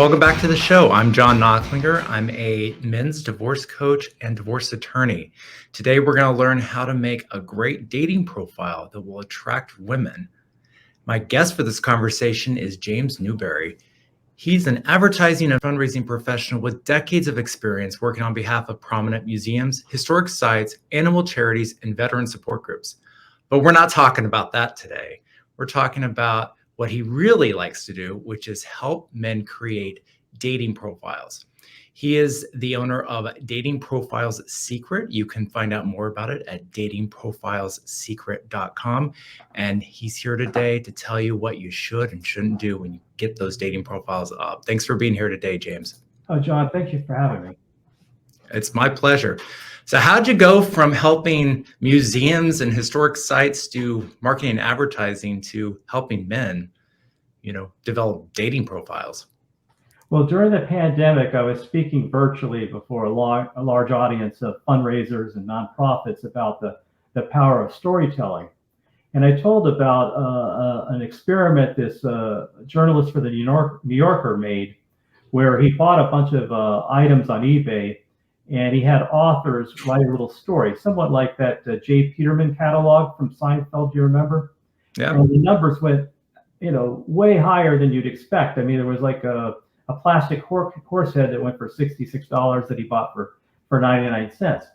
Welcome back to the show. I'm John Knocklinger. I'm a men's divorce coach and divorce attorney. Today, we're going to learn how to make a great dating profile that will attract women. My guest for this conversation is James Newberry. He's an advertising and fundraising professional with decades of experience working on behalf of prominent museums, historic sites, animal charities, and veteran support groups. But we're not talking about that today. We're talking about what he really likes to do, which is help men create dating profiles. He is the owner of Dating Profiles Secret. You can find out more about it at datingprofilessecret.com. And he's here today to tell you what you should and shouldn't do when you get those dating profiles up. Thanks for being here today, James. Oh, John, thank you for having me. It's my pleasure. So how'd you go from helping museums and historic sites do marketing and advertising to helping men, develop dating profiles? Well, during the pandemic, I was speaking virtually before a large audience of fundraisers and nonprofits about the power of storytelling. And I told about an experiment this journalist for the New Yorker made, where he bought a bunch of items on eBay, and he had authors write a little story, somewhat like that J. Peterman catalog from Seinfeld. Do you remember? Yeah. And the numbers went, way higher than you'd expect. I mean, there was like a plastic horse head that went for $66 that he bought for 99 cents.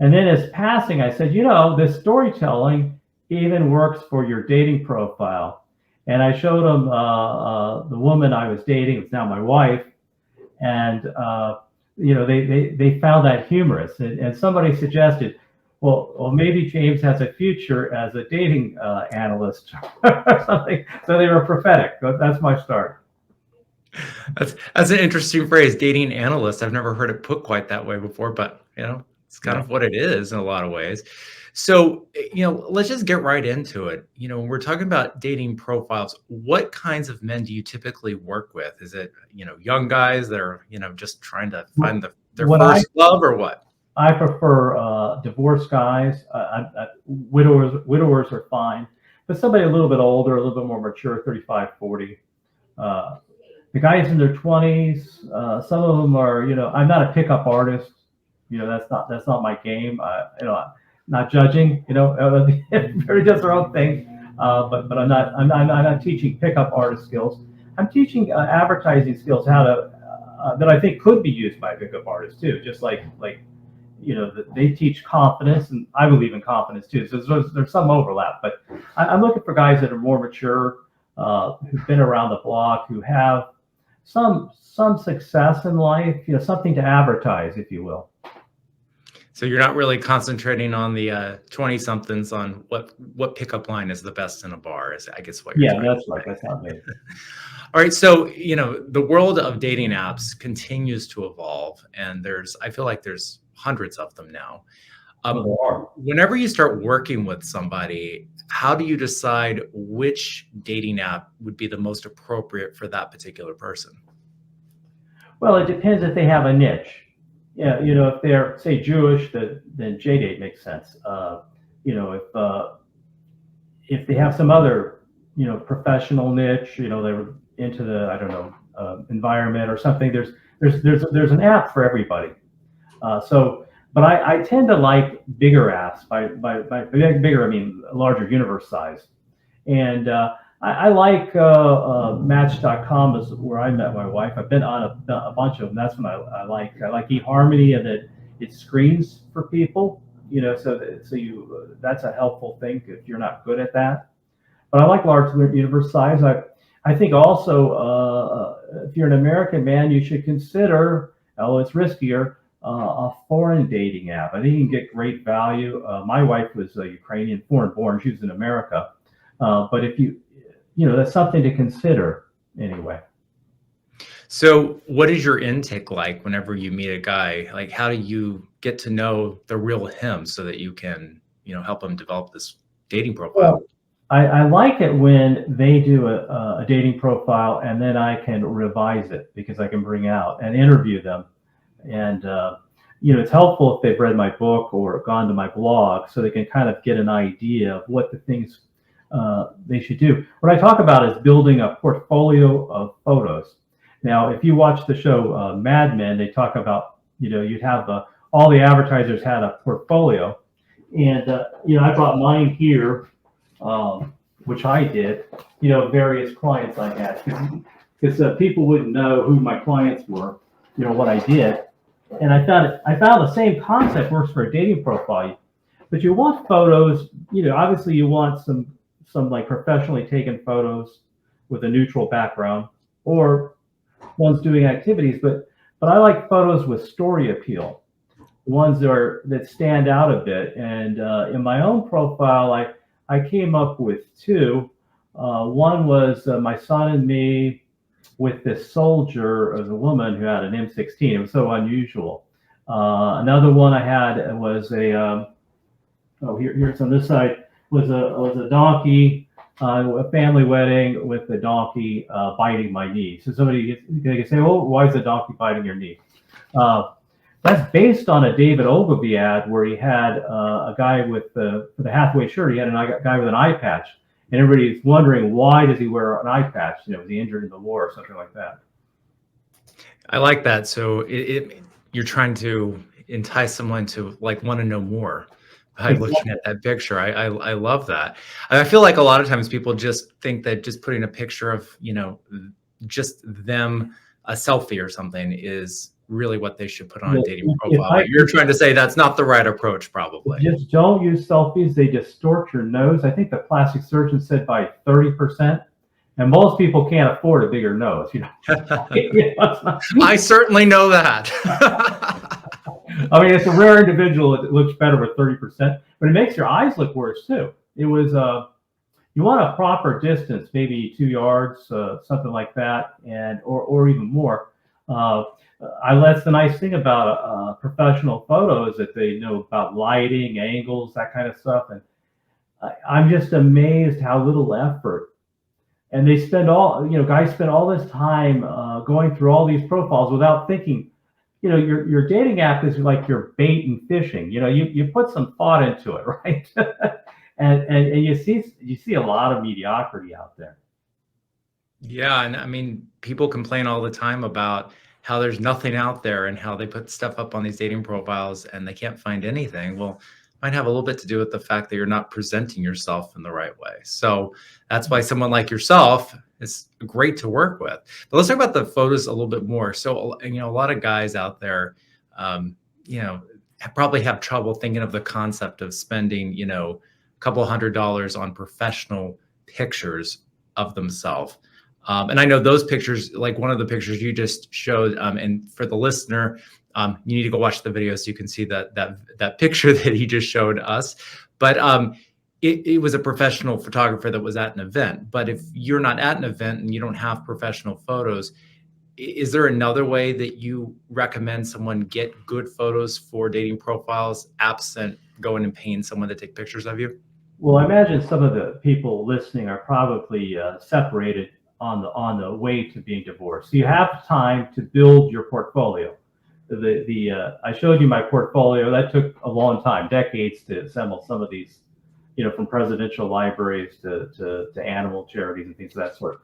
And then as passing, I said, this storytelling even works for your dating profile. And I showed him the woman I was dating, it's now my wife, and they found that humorous. And somebody suggested, well, maybe James has a future as a dating analyst or something. So they were prophetic. That's my start. That's an interesting phrase, dating analyst. I've never heard it put quite that way before, but it's kind of what it is in a lot of ways. So, let's just get right into it. When we're talking about dating profiles, what kinds of men do you typically work with? Is it, young guys that are, just trying to find their first love, or what? I prefer divorced guys. Widowers are fine, but somebody a little bit older, a little bit more mature, 35, 40. The guys in their 20s, some of them are, I'm not a pickup artist. That's not my game. Not judging. Everybody does their own thing. But I'm not teaching pickup artist skills. I'm teaching advertising skills that I think could be used by pickup artists too. Just like they teach confidence, and I believe in confidence too. So there's some overlap. But I'm looking for guys that are more mature, who've been around the block, who have some success in life, something to advertise, if you will. So you're not really concentrating on the 20-somethings on what pickup line is the best in a bar, is I guess what you're saying. Yeah, that's right. That's not me. All right. So, the world of dating apps continues to evolve, and I feel like there's hundreds of them now. Whenever you start working with somebody, how do you decide which dating app would be the most appropriate for that particular person? Well, it depends if they have a niche. Yeah, if they're, say, Jewish, then JDate makes sense. If they have some other, professional niche, they were into the, environment or something. There's an app for everybody. But I tend to like bigger apps. By bigger, I mean larger universe size. And I like Match.com is where I met my wife. I've been on a bunch of them. That's what I like. I like eHarmony, and that it screens for people. So that's a helpful thing if you're not good at that. But I like large universe size. I think also if you're an American man, you should consider, although it's riskier, a foreign dating app. I think you can get great value. My wife was Ukrainian, foreign born. She was in America. But if that's something to consider anyway. So what is your intake like whenever you meet a guy? Like, how do you get to know the real him so that you can, help him develop this dating profile? Well, I like it when they do a dating profile, and then I can revise it because I can bring out and interview them. And, it's helpful if they've read my book or gone to my blog, so they can kind of get an idea of what the things they should do. What I talk about is building a portfolio of photos. Now, if you watch the show Mad Men, they talk about, you'd have all the advertisers had a portfolio, and I brought mine here, which I did. Various clients I had, because people wouldn't know who my clients were, what I did, and I found the same concept works for a dating profile. But you want photos, obviously you want some like professionally taken photos with a neutral background, or ones doing activities, but I like photos with story appeal, ones that stand out a bit. And in my own profile, I came up with two. One was my son and me with this soldier as a woman who had an M16. It was so unusual. Another one I had was here's on this side, was a donkey, a family wedding with the donkey biting my knee. So somebody can say, "Oh, why is the donkey biting your knee?" That's based on a David Ogilvy ad where he had a guy with the Hathaway shirt. He had a guy with an eye patch, and everybody's wondering, why does he wear an eye patch? Was he injured in the war or something like that? I like that. So you're trying to entice someone to like want to know more by looking at that picture. I love that. I feel like a lot of times people just think that just putting a picture of, just them, a selfie or something, is really what they should put on a dating profile. But you're trying to say that's not the right approach, probably. Just don't use selfies. They distort your nose. I think the plastic surgeon said by 30%. And most people can't afford a bigger nose, I certainly know that. I mean, it's a rare individual that looks better with 30%, but it makes your eyes look worse too. It was you want a proper distance, maybe 2 yards, something like that, and or even more. That's the nice thing about professional photos, that they know about lighting, angles, that kind of stuff, and I'm just amazed how little effort. And they spend guys spend all this time going through all these profiles without thinking. Your dating app is like your bait and fishing. You put some thought into it, right? and you see a lot of mediocrity out there. Yeah, and I mean, people complain all the time about how there's nothing out there and how they put stuff up on these dating profiles and they can't find anything. Well, might have a little bit to do with the fact that you're not presenting yourself in the right way. So that's why someone like yourself is great to work with. But let's talk about the photos a little bit more. So, a lot of guys out there, probably have trouble thinking of the concept of spending, a couple $100 on professional pictures of themselves. And I know those pictures, like one of the pictures you just showed, and for the listener, you need to go watch the video so you can see that picture that he just showed us. But it was a professional photographer that was at an event. But if you're not at an event and you don't have professional photos, is there another way that you recommend someone get good photos for dating profiles, absent going and paying someone to take pictures of you? Well, I imagine some of the people listening are probably separated on the way to being divorced. So you have time to build your portfolio. I showed you my portfolio. That took a long time, decades, to assemble some of these, from presidential libraries to animal charities and things of that sort.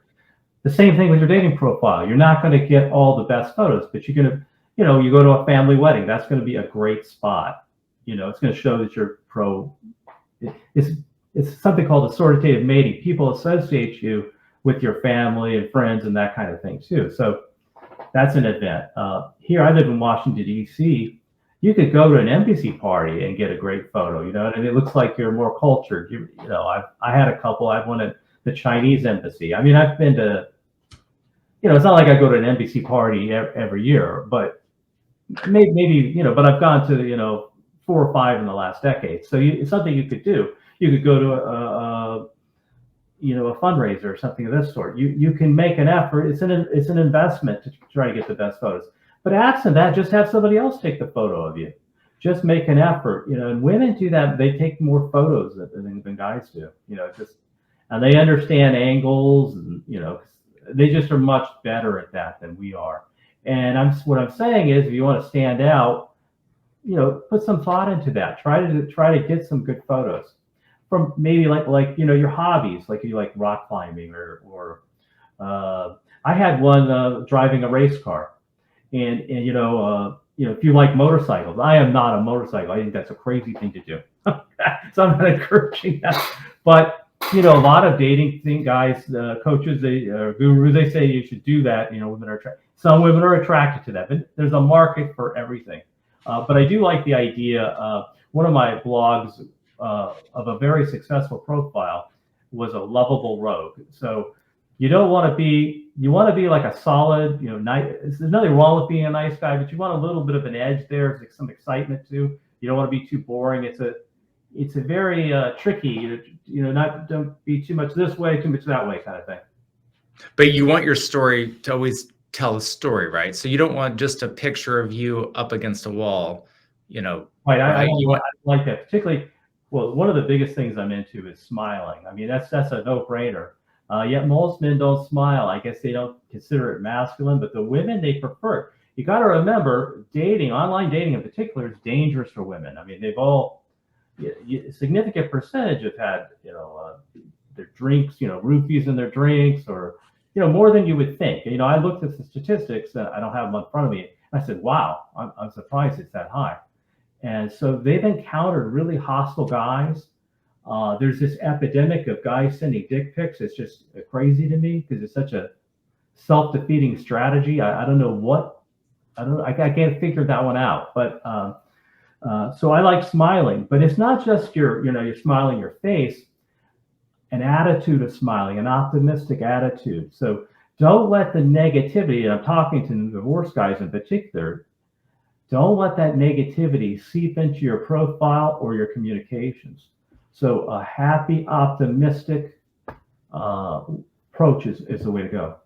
The same thing with your dating profile. You're not going to get all the best photos, but you're going to, you go to a family wedding. That's going to be a great spot. It's going to show that you're pro. It's something called authoritative mating. People associate you with your family and friends and that kind of thing too. So that's an event. Here, I live in Washington, D.C. You could go to an embassy party and get a great photo, and it looks like you're more cultured. I had a couple. I've went to the Chinese embassy. I mean, I've been to, it's not like I go to an embassy party every year, but maybe, but I've gone to, 4 or 5 in the last decade. So it's something you could do. You could go to a fundraiser or something of this sort. You can make an effort. It's an investment to try to get the best photos. But absent that, just have somebody else take the photo of you. Just make an effort, and women do that. They take more photos than guys do, and they understand angles, and they just are much better at that than we are. And what I'm saying is, if you want to stand out, put some thought into that. Try to get some good photos from maybe like your hobbies, like you like rock climbing or I had one driving a race car, and if you like motorcycles, I am not a motorcycle. I think that's a crazy thing to do. So I'm not encouraging that. But a lot of dating thing guys, coaches, gurus, they say you should do that. Some women are attracted to that, but there's a market for everything. But I do like the idea. One of my blogs of a very successful profile was a lovable rogue. So you don't want to be, you want to be like a solid, nice. There's nothing wrong with being a nice guy, but you want a little bit of an edge there, like some excitement too. You don't want to be too boring. It's a very tricky, don't be too much this way, too much that way kind of thing. But you want your story to always tell a story, right? So you don't want just a picture of you up against a wall, Right. right? I like that particularly. Well, one of the biggest things I'm into is smiling. I mean, that's a no-brainer. Yet most men don't smile. I guess they don't consider it masculine, but the women, they prefer it. You got to remember, online dating in particular, is dangerous for women. I mean, they've all, a significant percentage have had, their drinks, roofies in their drinks, or, more than you would think. I looked at the statistics, and I don't have them in front of me. I said, wow, I'm surprised it's that high. And so they've encountered really hostile guys. There's this epidemic of guys sending dick pics. It's just crazy to me because it's such a self-defeating strategy. I don't know I can't figure that one out. But so I like smiling, but it's not just you're smiling your face, an attitude of smiling, an optimistic attitude. So don't let the negativity, and I'm talking to the divorce guys in particular, don't let that negativity seep into your profile or your communications. So a happy, optimistic approach is the way to go.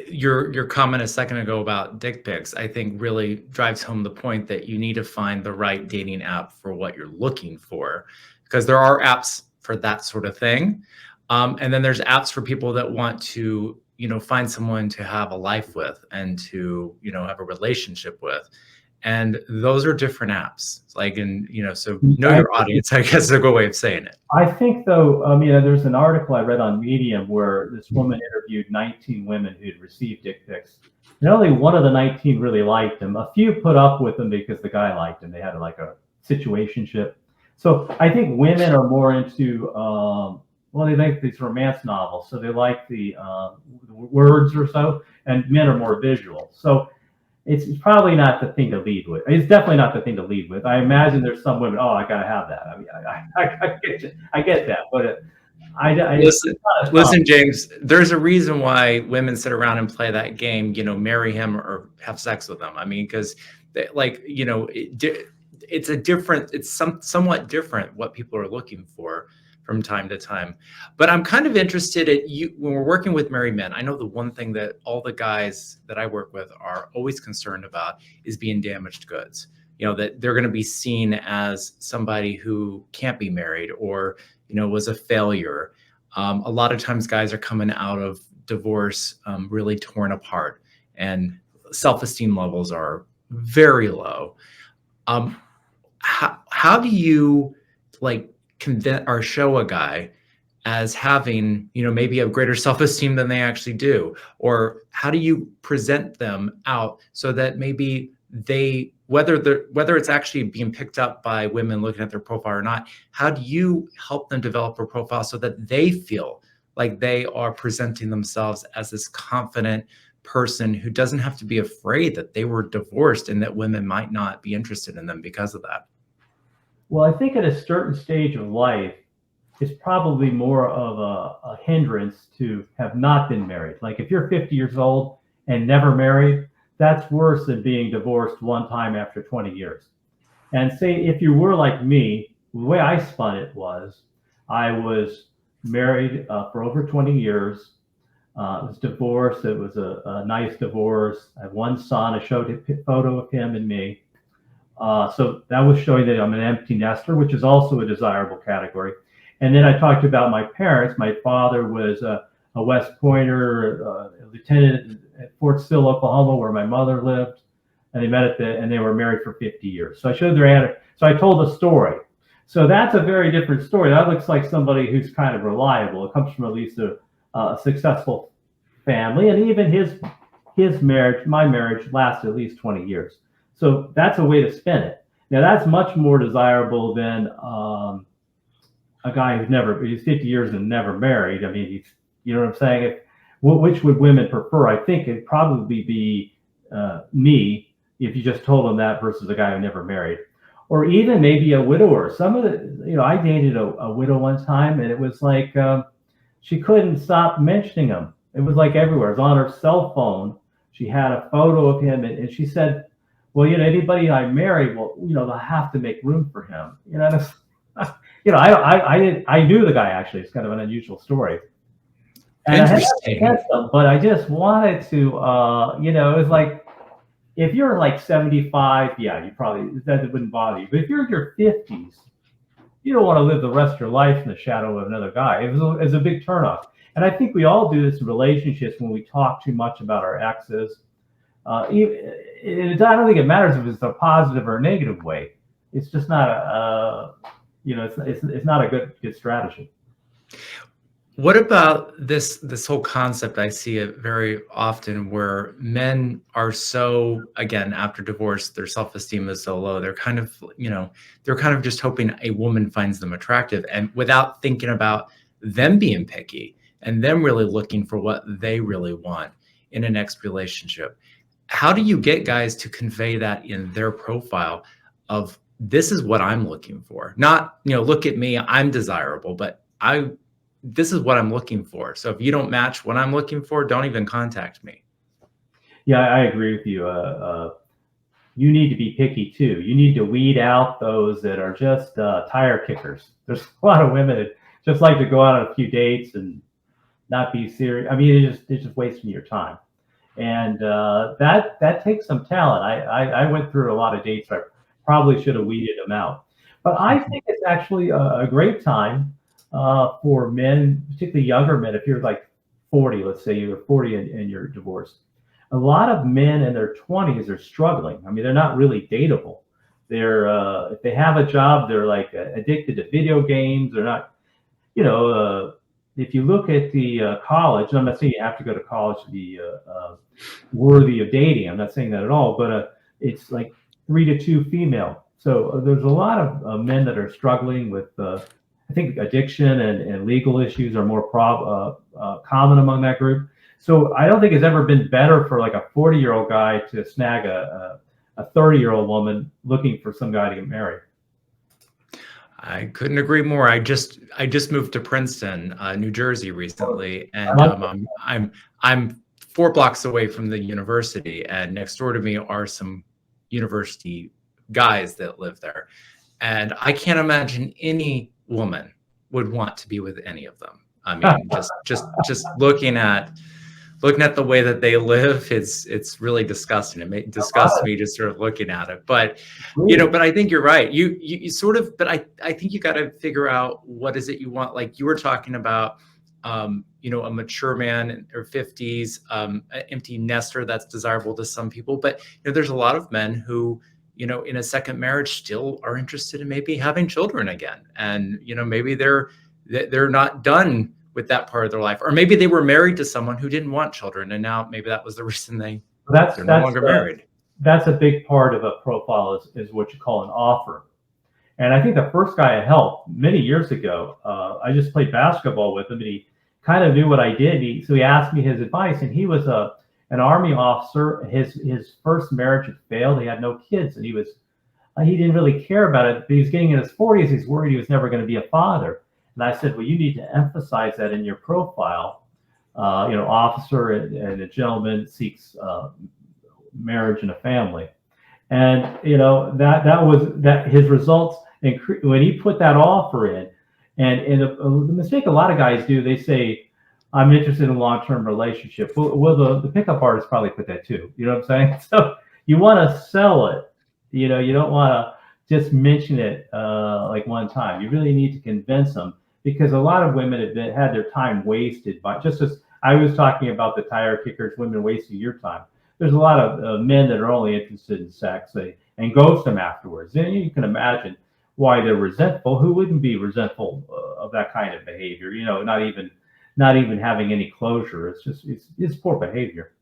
Your comment a second ago about dick pics, I think really drives home the point that you need to find the right dating app for what you're looking for, because there are apps for that sort of thing. And then there's apps for people that want to, find someone to have a life with and to, have a relationship with. And those are different apps. So know your audience, I guess is a good way of saying it. I think though, there's an article I read on Medium where this woman interviewed 19 women who'd received dick pics. And only one of the 19 really liked him. A few put up with him because the guy liked him. They had like a situationship. So I think women are more into, they like these romance novels. So they like the words or so, and men are more visual. So it's probably not the thing to lead with. It's definitely not the thing to lead with. I imagine there's some women, I got to have that. I mean, I get that, but listen, James, there's a reason why women sit around and play that game, marry him or have sex with him. I mean, because it's somewhat different what people are looking for from time to time. But I'm kind of interested when we're working with married men. I know the one thing that all the guys that I work with are always concerned about is being damaged goods. That they're going to be seen as somebody who can't be married or, was a failure. A lot of times guys are coming out of divorce really torn apart, and self-esteem levels are very low. How do you convince or show a guy as having, maybe a greater self-esteem than they actually do? Or how do you present them out so that maybe whether it's actually being picked up by women looking at their profile or not, how do you help them develop a profile so that they feel like they are presenting themselves as this confident person who doesn't have to be afraid that they were divorced and that women might not be interested in them because of that? Well, I think at a certain stage of life, it's probably more of a hindrance to have not been married. Like if you're 50 years old and never married, that's worse than being divorced one time after 20 years. And say if you were like me, the way I spun it was, I was married for over 20 years. I was divorced. It was a nice divorce. I had one son. I showed a photo of him and me. So that was showing that I'm an empty nester, which is also a desirable category. And then I talked about my parents. My father was a West Pointer, a lieutenant at Fort Sill, Oklahoma, where my mother lived. And they met and they were married for 50 years. So I showed their ad. So I told the story. So that's a very different story. That looks like somebody who's kind of reliable. It comes from at least a successful family, and even his marriage, my marriage, lasted at least 20 years. So that's a way to spin it. Now that's much more desirable than a guy he's 50 years and never married. I mean, you know what I'm saying? Which would women prefer? I think it'd probably be me if you just told them that versus a guy who never married, or even maybe a widower. Some of the, I dated a widow one time, and it was like she couldn't stop mentioning him. It was like everywhere. It was on her cell phone. She had a photo of him, and she said, "Well, anybody I marry, well, they'll have to make room for him." I knew the guy actually. It's kind of an unusual story. And I had to Interesting. catch them, but I just wanted to, it was like, if you're like 75, yeah, that wouldn't bother you. But if you're in your 50s, you don't want to live the rest of your life in the shadow of another guy. It's a big turnoff. And I think we all do this in relationships when we talk too much about our exes. I don't think it matters if it's a positive or a negative way. It's just not it's not a good strategy. What about this whole concept? I see it very often where men are so, again, after divorce, their self-esteem is so low. They're kind of, they're kind of just hoping a woman finds them attractive, and without thinking about them being picky and them really looking for what they really want in a next relationship. How do you get guys to convey that in their profile of, this is what I'm looking for? Not, look at me, I'm desirable, but this is what I'm looking for. So if you don't match what I'm looking for, don't even contact me. Yeah, I agree with you. You need to be picky too. You need to weed out those that are just tire kickers. There's a lot of women that just like to go out on a few dates and not be serious. I mean, it's just wasting your time. And that takes some talent. I went through a lot of dates. I probably should have weeded them out. But I think it's actually a great time for men, particularly younger men. If you're like 40, let's say you're 40 and you're divorced, a lot of men in their 20s are struggling. I mean, they're not really dateable. They're if they have a job, they're like addicted to video games. They're not, if you look at the college, and I'm not saying you have to go to college to be worthy of dating. I'm not saying that at all, but it's like 3 to 2 female. So there's a lot of men that are struggling with, I think addiction and legal issues are more common among that group. So I don't think it's ever been better for like a 40-year-old guy to snag a 30-year-old woman looking for some guy to get married. I couldn't agree more. I just moved to Princeton, New Jersey recently, and I'm 4 blocks away from the university, and next door to me are some university guys that live there, and I can't imagine any woman would want to be with any of them. I mean, just looking at the way that they live, it's really disgusting. It disgusts me just sort of looking at it. But but I think you're right. You sort of, but I think you got to figure out what is it you want. Like you were talking about, a mature man in their 50s, an empty nester that's desirable to some people. But there's a lot of men who, in a second marriage still are interested in maybe having children again. And, maybe they're not done with that part of their life, or maybe they were married to someone who didn't want children, and now maybe that was the reason they're no longer married. That's a big part of a profile is what you call an offer. And I think the first guy I helped many years ago, I just played basketball with him, and he kind of knew what I did. So he asked me his advice, and he was an Army officer. His first marriage had failed. He had no kids, and he didn't really care about it. But he was getting in his 40s. He's worried he was never going to be a father. And I said, well, you need to emphasize that in your profile. Officer and a gentleman seeks marriage and a family. And that was his results. When he put that offer in, and the mistake a lot of guys do, they say, I'm interested in a long-term relationship. Well, the pickup artist probably put that too. You know what I'm saying? So you want to sell it. You don't want to just mention it like one time. You really need to convince them, because a lot of women have had their time wasted by, just as I was talking about the tire kickers, women wasting your time. There's a lot of men that are only interested in sex and ghost them afterwards. And you can imagine why they're resentful. Who wouldn't be resentful of that kind of behavior? Not even not even having any closure. It's just it's poor behavior.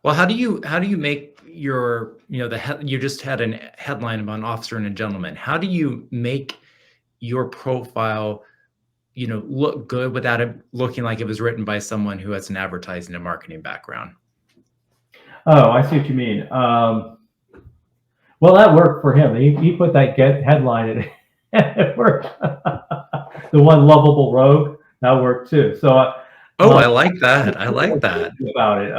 Well, how do you make your, you just had a headline about an officer and a gentleman. How do you make your profile, look good without it looking like it was written by someone who has an advertising and marketing background? Oh, I see what you mean. Well, that worked for him. He put that headline in, and it worked. The one lovable rogue, that worked too. So, Oh, I like that. I like that. about it.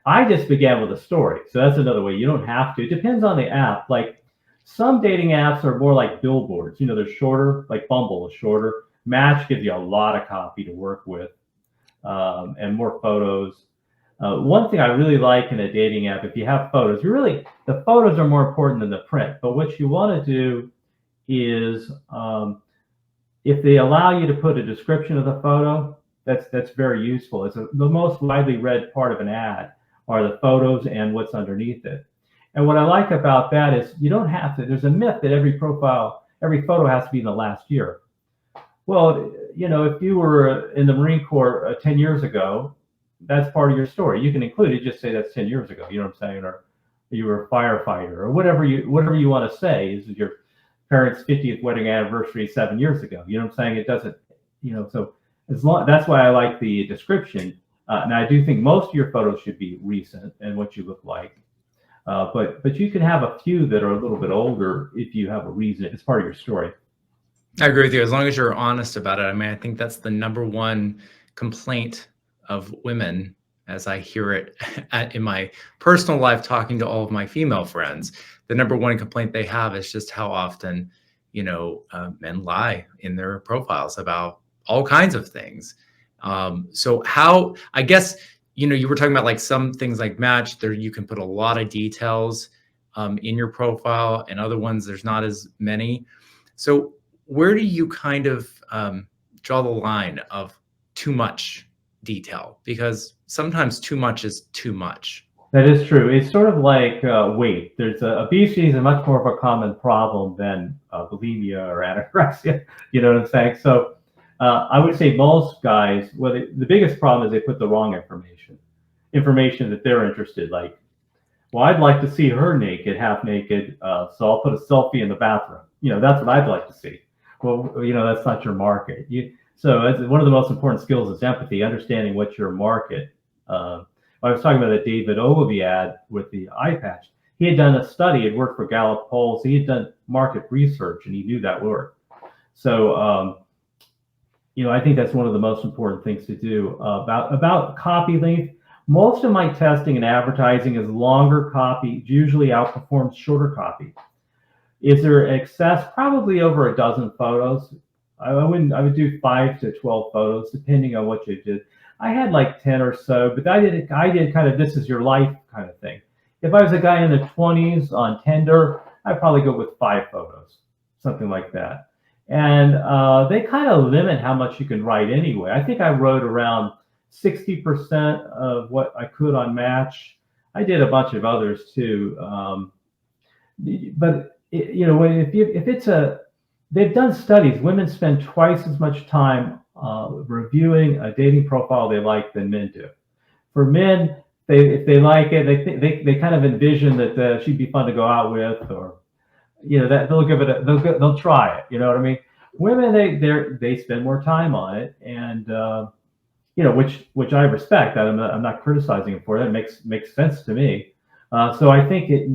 I just began with a story. So that's another way. You don't have to. It depends on the app. Like some dating apps are more like billboards. They're shorter, like Bumble is shorter. Match gives you a lot of copy to work with, and more photos. One thing I really like in a dating app, if you have photos, the photos are more important than the print. But what you want to do is, if they allow you to put a description of the photo, that's very useful. It's the most widely read part of an ad are the photos and what's underneath it. And what I like about that is you don't have to. There's a myth that every photo has to be in the last year. Well, if you were in the Marine Corps 10 years ago, that's part of your story. You can include it. Just say that's 10 years ago. You know what I'm saying? Or you were a firefighter, or whatever you want to say is your parents' 50th wedding anniversary 7 years ago. You know what I'm saying? It doesn't, so that's why I like the description. And I do think most of your photos should be recent and what you look like. But you can have a few that are a little bit older if you have a reason. It's part of your story. I agree with you. As long as you're honest about it. I mean, I think that's the number one complaint of women, as I hear it in my personal life, talking to all of my female friends. The number one complaint they have is just how often, men lie in their profiles about all kinds of things. So how, I guess, you were talking about like some things like Match, there you can put a lot of details in your profile, and other ones there's not as many. So where do you kind of draw the line of too much detail? Because sometimes too much is too much. That is true. It's sort of like weight. There's obesity is a much more of a common problem than bulimia or anorexia. You know what I'm saying? So I would say most guys, the biggest problem is they put the wrong information that they're interested. Like, well, I'd like to see her naked, half naked, so I'll put a selfie in the bathroom. That's what I'd like to see. Well, that's not your market. So one of the most important skills is empathy, understanding what's your market. I was talking about the David Ogilvy ad with the eye patch. He had done a study, had worked for Gallup polls. He had done market research, and he knew that worked. So, I think that's one of the most important things to do. About copy length, most of my testing and advertising is longer copy, usually outperforms shorter copy. Is there excess? Probably over a dozen photos. I would do 5 to 12 photos, depending on what you did. I had like 10 or so, but I did kind of this is your life kind of thing. If I was a guy in the 20s on Tinder, I'd probably go with 5 photos, something like that. And they kind of limit how much you can write anyway. I think I wrote around 60% of what I could on Match. I did a bunch of others too. But if it's they've done studies. Women spend twice as much time reviewing a dating profile they like than men do. For men, if they like it, they kind of envision that she'd be fun to go out with, or that they'll give it they'll try it. You know what I mean? Women, they spend more time on it, and which I respect. I'm not criticizing them for it. It makes sense to me. So I think it.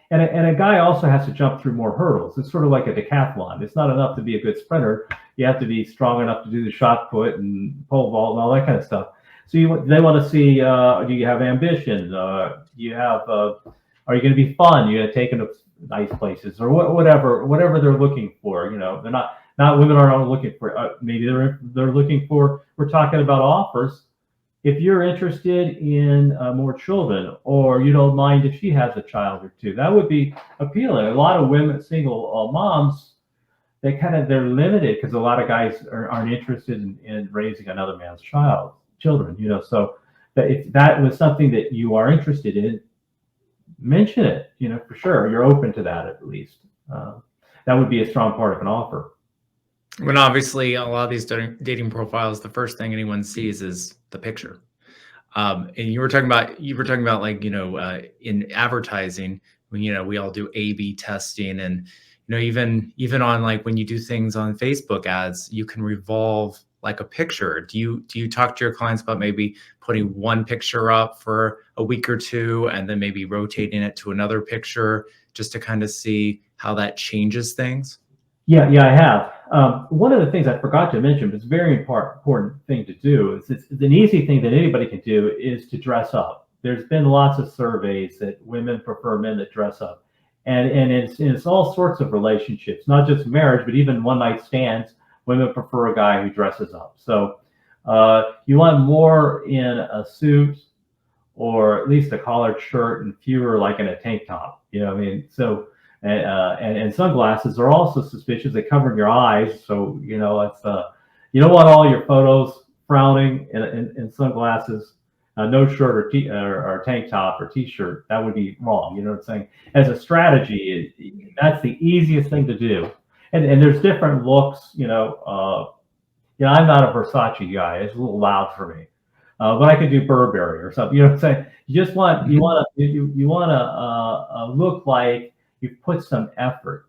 And a guy also has to jump through more hurdles. It's sort of like a decathlon. It's not enough to be a good sprinter. You have to be strong enough to do the shot put and pole vault and all that kind of stuff. So they want to see, do you have ambition? Are you going to be fun? You're going to take them to nice places, or whatever they're looking for. They're not women aren't looking for. Maybe they're looking for. We're talking about offers. If you're interested in more children, or you don't mind if she has a child or two, that would be appealing. A lot of women, single moms, they're limited because a lot of guys aren't interested in raising another man's children. So if that was something that you are interested in, mention it. For sure, you're open to that at least. That would be a strong part of an offer. When obviously a lot of these dating profiles, the first thing anyone sees is the picture. And you were talking about like, in advertising, when, we all do A/B testing, and, even on like when you do things on Facebook ads, you can revolve like a picture. Do you talk to your clients about maybe putting one picture up for a week or two and then maybe rotating it to another picture just to kind of see how that changes things? Yeah, yeah, I have. One of the things I forgot to mention, but it's a very important thing to do, is it's an easy thing that anybody can do is to dress up. There's been lots of surveys that women prefer men that dress up. And it's all sorts of relationships, not just marriage, but even one night stands. Women prefer a guy who dresses up. So you want more in a suit or at least a collared shirt and fewer like in a tank top. I mean? So and sunglasses are also suspicious. They cover your eyes, so it's you don't want all your photos frowning in sunglasses. No shirt or tank top or t-shirt. That would be wrong. You know what I'm saying? As a strategy, that's the easiest thing to do. And there's different looks. I'm not a Versace guy. It's a little loud for me. But I could do Burberry or something. You know what I'm saying? You Mhm. want to look like you've put some effort.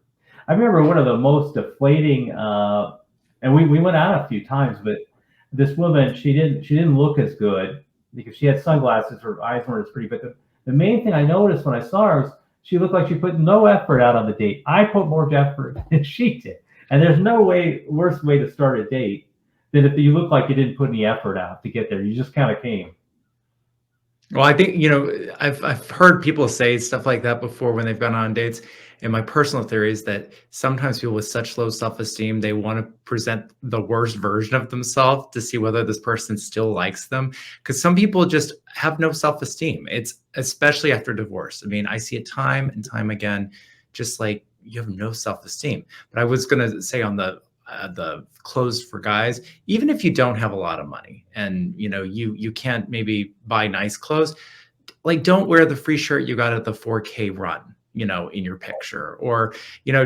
I remember one of the most deflating, and we went out a few times, but this woman, she didn't look as good because she had sunglasses. Her eyes weren't as pretty. But the main thing I noticed when I saw her was she looked like she put no effort out on the date. I put more effort than she did, and there's no worse way to start a date than if you look like you didn't put any effort out to get there. You just kind of came. Well, I think, I've heard people say stuff like that before when they've gone on dates. And my personal theory is that sometimes people with such low self-esteem, they want to present the worst version of themselves to see whether this person still likes them. Because some people just have no self-esteem. It's especially after divorce. I mean, I see it time and time again, just like you have no self-esteem. But I was going to say on the clothes for guys, even if you don't have a lot of money and you can't maybe buy nice clothes, like don't wear the free shirt you got at the 4K run, in your picture, or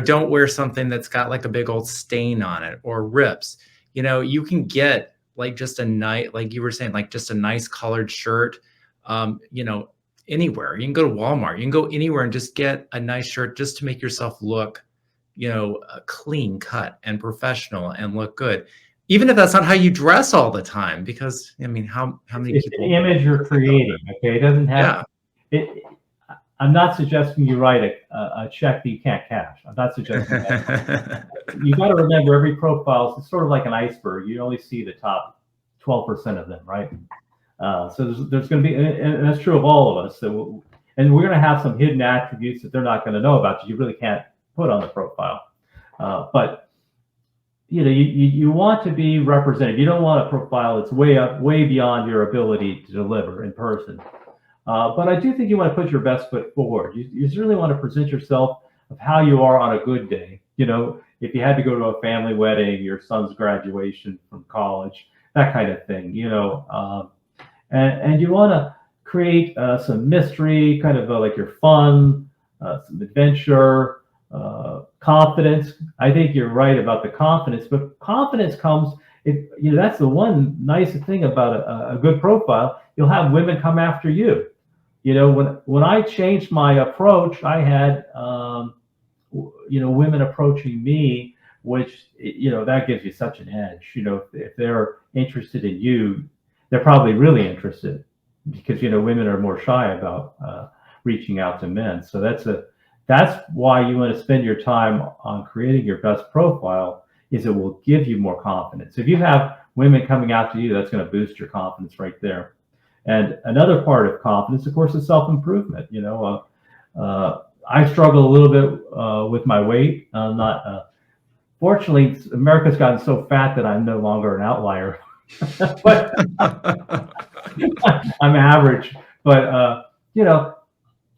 don't wear something that's got like a big old stain on it or rips. You can get like just a nice, like you were saying, like just a nice colored shirt, um you know anywhere. You can go to Walmart, you can go anywhere and just get a nice shirt just to make yourself look clean cut and professional and look good, even if that's not how you dress all the time. Because I mean, how many It's an people image you're dress like all creating. Okay, it doesn't the have time? it. I'm not suggesting you write a check that you can't cash. I'm not suggesting that. Yeah. You got to remember every profile is sort of like an iceberg. You only see the top 12% of them, right? So there's going to be, and that's true of all of us. So, and we're going to have some hidden attributes that they're not going to know about that you really can't put on the profile. But you want to be represented. You don't want a profile that's way beyond your ability to deliver in person. But I do think you want to put your best foot forward. You really want to present yourself of how you are on a good day. If you had to go to a family wedding, your son's graduation from college, that kind of thing. And you want to create some mystery, kind of like your fun, some adventure, confidence. I think you're right about the confidence, but confidence comes if that's the one nice thing about a good profile. You'll have women come after you. When I changed my approach, I had women approaching me, which that gives you such an edge. If they're interested in you, they're probably really interested because women are more shy about reaching out to men. So that's why you want to spend your time on creating your best profile. Is it will give you more confidence. If you have women coming after you, that's going to boost your confidence right there. And another part of confidence, of course, is self-improvement. I struggle a little bit with my weight. Not fortunately, America's gotten so fat that I'm no longer an outlier. But I'm average. But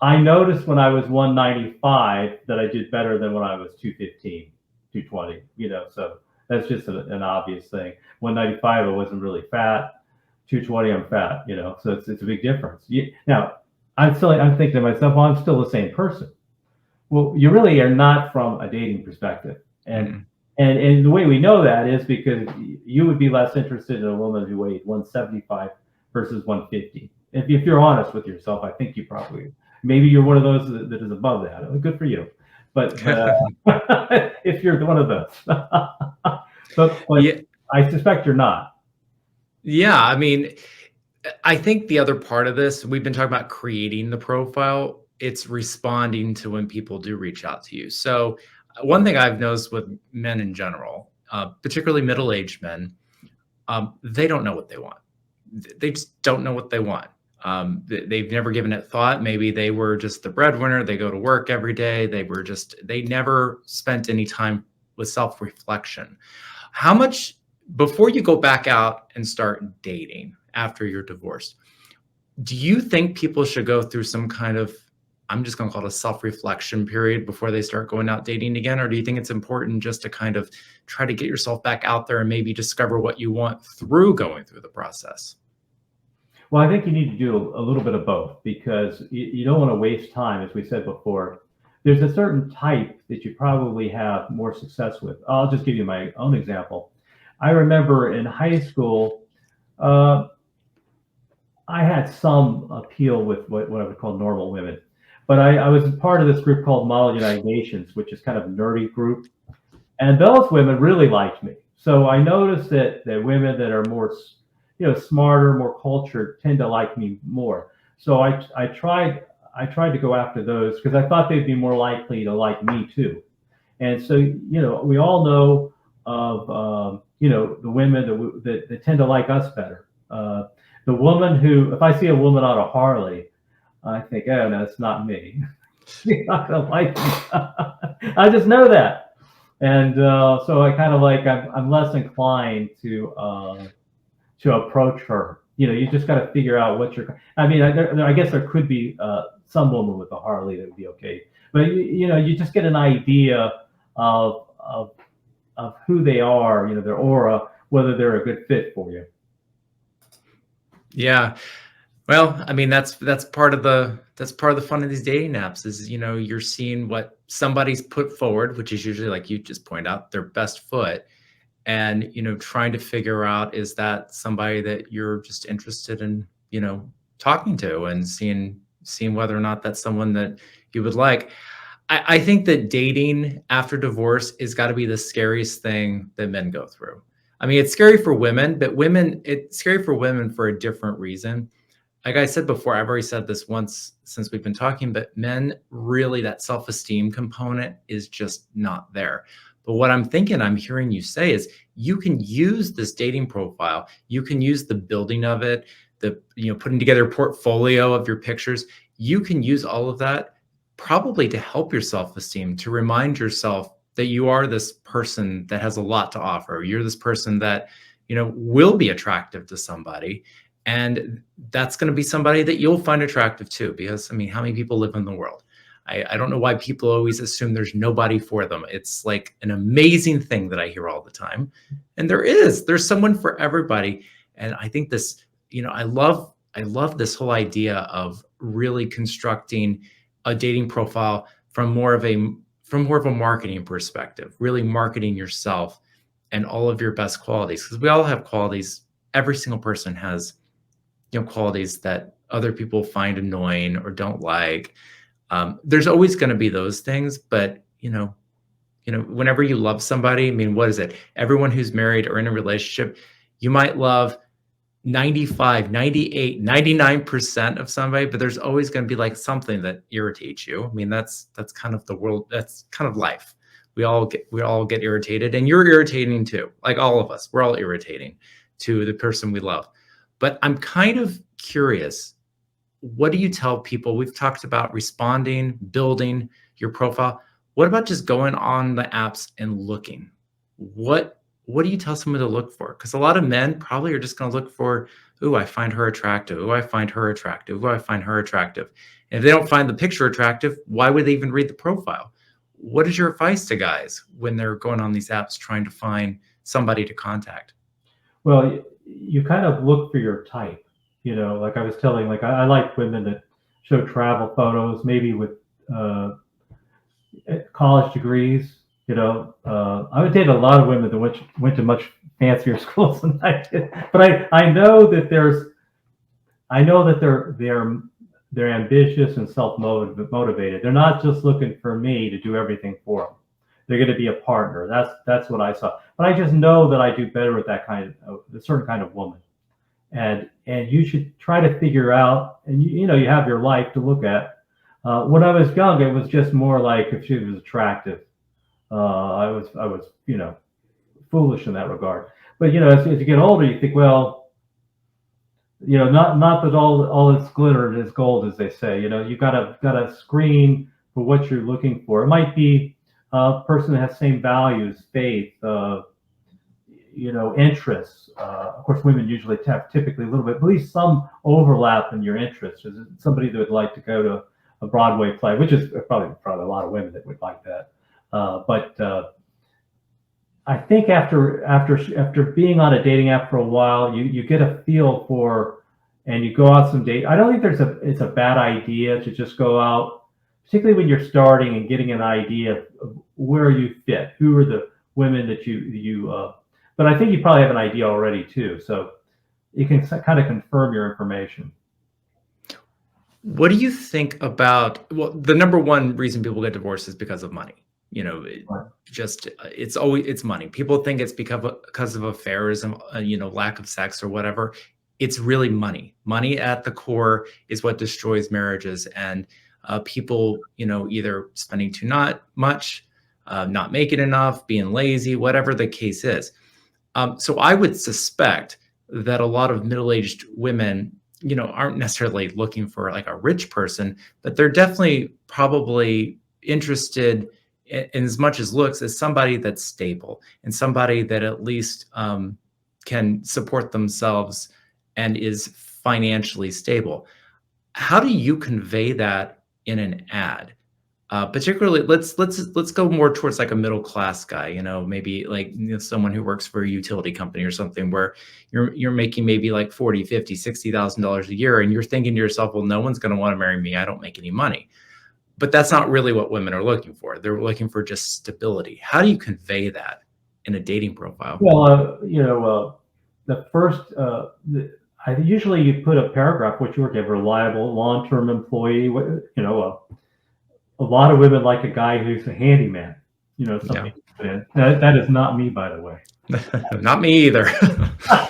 I noticed when I was 195 that I did better than when I was 215, 220. So that's just an obvious thing. 195, I wasn't really fat. 220, I'm fat. So it's a big difference. Now, I'm thinking to myself, well, I'm still the same person. Well, you really are not from a dating perspective. And And the way we know that is because you would be less interested in a woman who weighed 175 versus 150. If you're honest with yourself, I think you probably, maybe you're one of those that is above that. Good for you. But if you're one of those, but Yeah, I suspect you're not. yeah. I mean, I think the other part of this, we've been talking about creating the profile. It's responding to when people do reach out to you. So, one thing I've noticed with men in general, particularly middle-aged men, they don't know what they want. They just don't know what they want. They've never given it thought. Maybe they were just the breadwinner. They go to work every day. They never spent any time with self-reflection. How much, before you go back out and start dating after you're divorced, do you think people should go through some kind of, I'm just going to call it a self-reflection period before they start going out dating again? Or do you think it's important just to kind of try to get yourself back out there and maybe discover what you want through going through the process? Well, I think you need to do a little bit of both because you don't want to waste time, as we said before. There's a certain type that you probably have more success with. I'll just give you my own example. I remember in high school, uh, I had some appeal with what I would call normal women, but I was part of this group called Model United Nations, which is kind of a nerdy group, and those women really liked me. So I noticed that women that are more, smarter, more cultured, tend to like me more. So I tried to go after those because I thought they'd be more likely to like me too. And so we all know of the women that tend to like us better. The woman who, if I see a woman on a Harley, I think, oh no, it's not me. She's not gonna like me. I just know that. And so I kind of like I'm less inclined to approach her. You just got to figure out what you're. I mean, I guess there could be some woman with a Harley that would be okay, but you just get an idea of who they are, their aura, whether they're a good fit for you. Yeah. Well, I mean, that's part of the fun of these dating apps is, you're seeing what somebody's put forward, which is usually, like you just point out, their best foot, and trying to figure out, is that somebody that you're just interested in, talking to, and seeing whether or not that's someone that you would like. I think that dating after divorce is got to be the scariest thing that men go through. I mean, it's scary for women, but it's scary for women for a different reason. Like I said before, I've already said this once since we've been talking, but men, really, that self-esteem component is just not there. But what I'm hearing you say is, you can use this dating profile, you can use the building of it, the putting together a portfolio of your pictures. You can use all of that probably to help your self-esteem, to remind yourself that you are this person that has a lot to offer. You're this person that will be attractive to somebody, and that's going to be somebody that you'll find attractive too. Because, I mean, how many people live in the world? I don't know why people always assume there's nobody for them. It's like an amazing thing that I hear all the time. And there's someone for everybody. And I think this, I love this whole idea of really constructing a dating profile from more of a marketing perspective, really marketing yourself and all of your best qualities. Because we all have qualities. Every single person has qualities that other people find annoying or don't like. There's always going to be those things, but whenever you love somebody, I mean, what is it? Everyone who's married or in a relationship, you might love 95, 98, 99% of somebody, but there's always going to be like something that irritates you. I mean, that's kind of the world. That's kind of life. We all get irritated, and you're irritating too. Like all of us, we're all irritating to the person we love. But I'm kind of curious, what do you tell people? We've talked about responding, building your profile. What about just going on the apps and looking? What do you tell someone to look for? Because a lot of men probably are just going to look for, ooh, I find her attractive. Ooh, I find her attractive. Ooh, I find her attractive. And if they don't find the picture attractive, why would they even read the profile? What is your advice to guys when they're going on these apps trying to find somebody to contact? Well, you kind of look for your type. Like I was telling, like I like women that show travel photos, maybe with college degrees. I would date a lot of women that went to much fancier schools than I did. But I know that they're ambitious and self-motivated. They're not just looking for me to do everything for them. They're going to be a partner. That's what I saw. But I just know that I do better with that a certain kind of woman. And you should try to figure out. And you have your life to look at. When I was young, it was just more like if she was attractive. I was foolish in that regard. But as you get older, you think, well, not that all that's glitter is gold, as they say. You gotta screen for what you're looking for. It might be a person that has same values, faith, interests. Of course, women usually have typically a little bit, at least some overlap in your interests. Is somebody that would like to go to a Broadway play, which is probably a lot of women that would like that. But I think after being on a dating app for a while, you get a feel for, and you go out some date. I don't think it's a bad idea to just go out, particularly when you're starting and getting an idea of where you fit, who are the women that but I think you probably have an idea already too, so you can kind of confirm your information. What do you think about, well, the number one reason people get divorced is because of money. Right. It's money. People think it's because of affairs and lack of sex or whatever. It's really money. Money at the core is what destroys marriages, and people either spending too not much, not making enough, being lazy, whatever the case is. So I would suspect that a lot of middle-aged women aren't necessarily looking for like a rich person, but they're definitely probably interested in as much as looks as somebody that's stable and somebody that at least can support themselves and is financially stable. How do you convey that in an ad? Particularly, let's go more towards like a middle class guy, maybe like someone who works for a utility company or something, where you're making maybe like 40, 50, $60,000 a year, and you're thinking to yourself, well, no one's going to want to marry me. I don't make any money. But that's not really what women are looking for. They're looking for just stability. How do you convey that in a dating profile? Well, the first, usually you put a paragraph, which you work at, reliable, long-term employee. A lot of women like a guy who's a handyman. Something. Yeah. That is not me, by the way. Not me either. I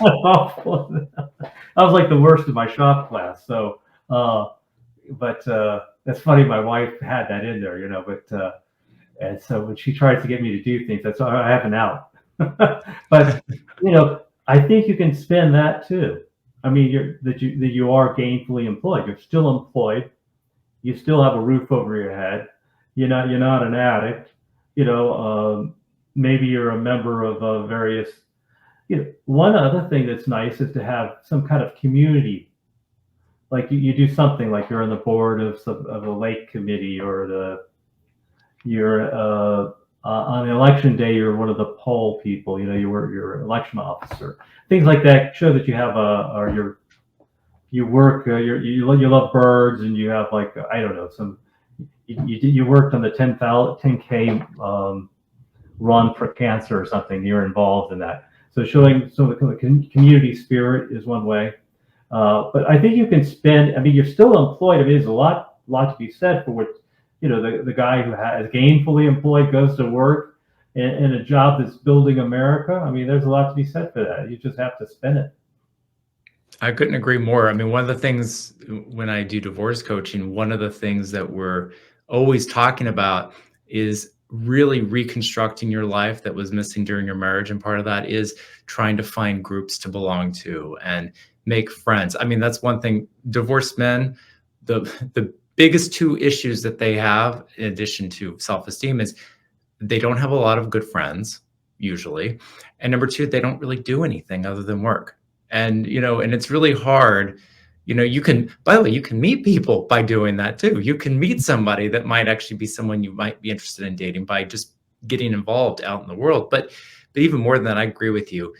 was like the worst of my shop class. So, but that's funny. My wife had that in there, But and so when she tries to get me to do things, that's all I have an out. But I think you can spin that too. I mean, you are gainfully employed. You're still employed. You still have a roof over your head. You're not an addict. Maybe you're a member of various. One other thing that's nice is to have some kind of community. Like you do something like you're on the board of a lake committee, or you're on the election day, you're one of the poll people. You're an election officer. Things like that show that you have you work. You love birds, and you have like I don't know you worked on the 10K run for cancer or something. You're involved in that. So showing some of the community spirit is one way. But I think you can spend. I mean, you're still employed. I mean, there's a lot to be said for what the guy who is gainfully employed, goes to work in a job that's building America. I mean, there's a lot to be said for that. You just have to spin it. I couldn't agree more. I mean, one of the things when I do divorce coaching, one of the things that we're always talking about is really reconstructing your life that was missing during your marriage. And part of that is trying to find groups to belong to and make friends. I mean, that's one thing. Divorced men, the biggest two issues that they have, in addition to self-esteem, is they don't have a lot of good friends, usually. And number two, they don't really do anything other than work. And, and it's really hard. By the way, you can meet people by doing that too. You can meet somebody that might actually be someone you might be interested in dating by just getting involved out in the world. But even more than that, I agree with you.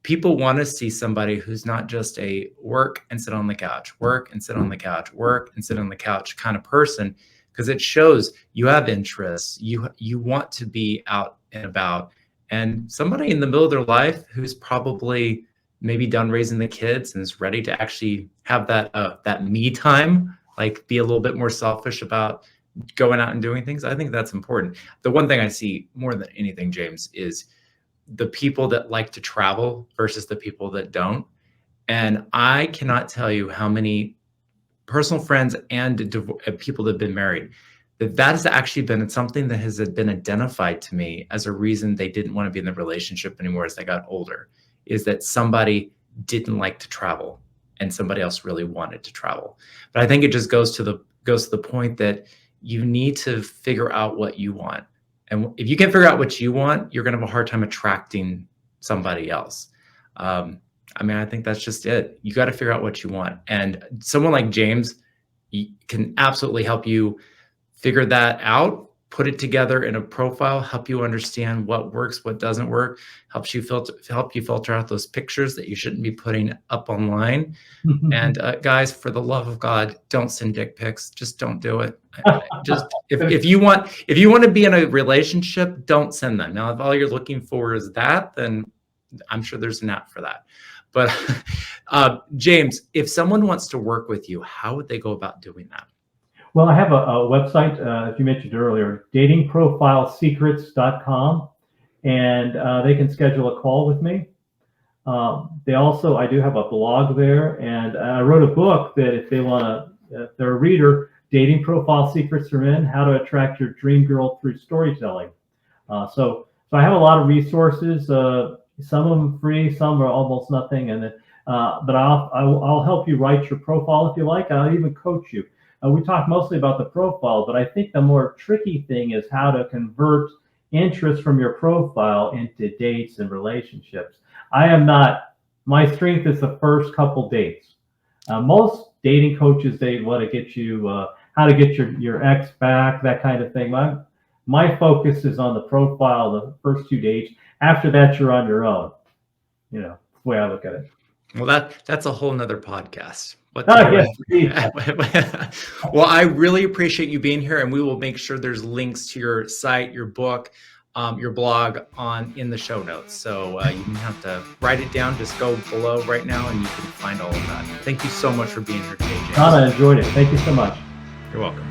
People want to see somebody who's not just a work and sit on the couch, work and sit on the couch, work and sit on the couch kind of person, because it shows you have interests, you want to be out and about. And somebody in the middle of their life who's probably maybe done raising the kids and is ready to actually have that me time, like be a little bit more selfish about going out and doing things. I think that's important. The one thing I see more than anything, James, is the people that like to travel versus the people that don't. And I cannot tell you how many personal friends and people that have been married that has actually been something that has been identified to me as a reason they didn't want to be in the relationship anymore as they got older, is that somebody didn't like to travel and somebody else really wanted to travel. But I think it just goes to the point that you need to figure out what you want. And if you can figure out what you want, you're going to have a hard time attracting somebody else. I mean, I think that's just it. You got to figure out what you want. And someone like James can absolutely help you figure that out, put it together in a profile, help you understand what works, what doesn't work, help you filter out those pictures that you shouldn't be putting up online. And guys, for the love of God, don't send dick pics. Just don't do it. Just if you want to be in a relationship, don't send them. Now, if all you're looking for is that, then I'm sure there's an app for that. But James, if someone wants to work with you, how would they go about doing that? Well, I have a website, as you mentioned earlier, datingprofilesecrets.com, and they can schedule a call with me. I do have a blog there, and I wrote a book that if they're a reader, Dating Profile Secrets for Men, How to Attract Your Dream Girl Through Storytelling. So I have a lot of resources, some of them free, some are almost nothing, but I'll help you write your profile if you like. I'll even coach you. We talk mostly about the profile, but I think the more tricky thing is how to convert interest from your profile into dates and relationships. My strength is the first couple dates. Most dating coaches, they want to get you how to get your ex back, that kind of thing. My focus is on the profile, the first 2 dates. After that, you're on your own. That's the way I look at it. Well, that's a whole nother podcast. Yes, well, I really appreciate you being here, and we will make sure there's links to your site, your book, your blog in the show notes. So you don't have to write it down. Just go below right now, and you can find all of that. Thank you so much for being here today, James. I enjoyed it. Thank you so much. You're welcome.